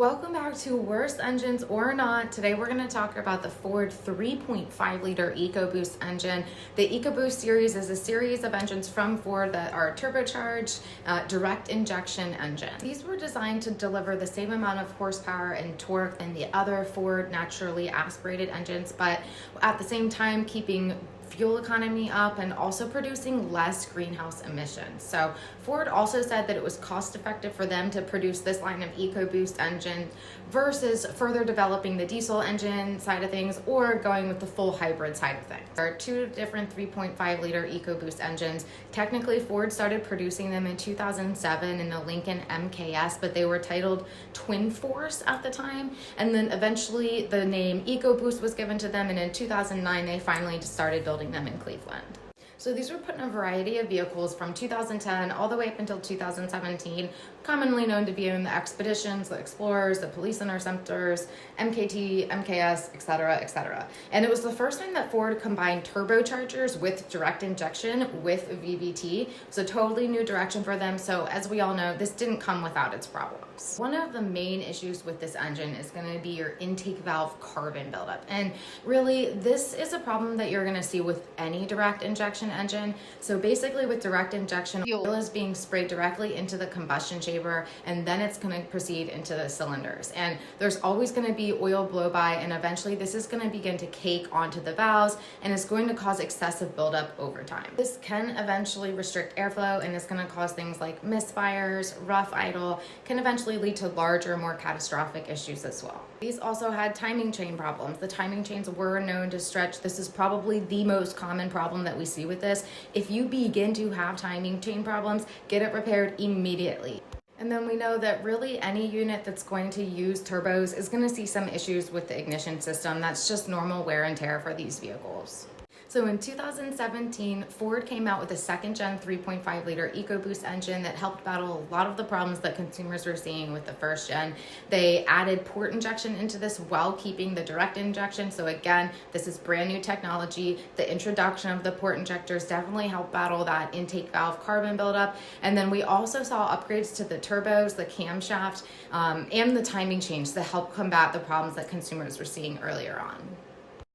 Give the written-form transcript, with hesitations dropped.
Welcome back to Worst Engines or Not. Today we're going to talk about the Ford 3.5 liter Ecoboost engine. The Ecoboost series is a series of engines from Ford that are turbocharged direct injection engines. These were designed to deliver the same amount of horsepower and torque than the other Ford naturally aspirated engines, but at the same time keeping fuel economy up and also producing less greenhouse emissions. So Ford also said that it was cost effective for them to produce this line of EcoBoost engine versus further developing the diesel engine side of things or going with the full hybrid side of things. There are two different 3.5 liter EcoBoost engines. Technically, Ford started producing them in 2007 in the Lincoln MKS, but they were titled Twin Force at the time. And then eventually the name EcoBoost was given to them, and in 2009 they finally started building them in Cleveland. So these were put in a variety of vehicles from 2010 all the way up until 2017, commonly known to be in the Expeditions, the Explorers, the Police Interceptors, MKT, MKS, etc., etc. And it was the first time that Ford combined turbochargers with direct injection with VVT. It's a totally new direction for them. So as we all know, this didn't come without its problems. One of the main issues with this engine is going to be your intake valve carbon buildup. And really, this is a problem that you're going to see with any direct injection engine. So basically with direct injection, fuel is being sprayed directly into the combustion chamber, and then it's going to proceed into the cylinders. And there's always going to be oil blow by, and eventually this is going to begin to cake onto the valves, and it's going to cause excessive buildup over time. This can eventually restrict airflow, and it's going to cause things like misfires, rough idle, can eventually lead to larger, more catastrophic issues as well. These also had timing chain problems. The timing chains were known to stretch. This is probably the most common problem that we see with this. If you begin to have timing chain problems, get it repaired immediately. And then we know that really any unit that's going to use turbos is going to see some issues with the ignition system. That's just normal wear and tear for these vehicles. So in 2017, Ford came out with a second gen 3.5 liter EcoBoost engine that helped battle a lot of the problems that consumers were seeing with the first gen. They added port injection into this while keeping the direct injection. So again, this is brand new technology. The introduction of the port injectors definitely helped battle that intake valve carbon buildup. And then we also saw upgrades to the turbos, the camshaft, and the timing change to help combat the problems that consumers were seeing earlier on.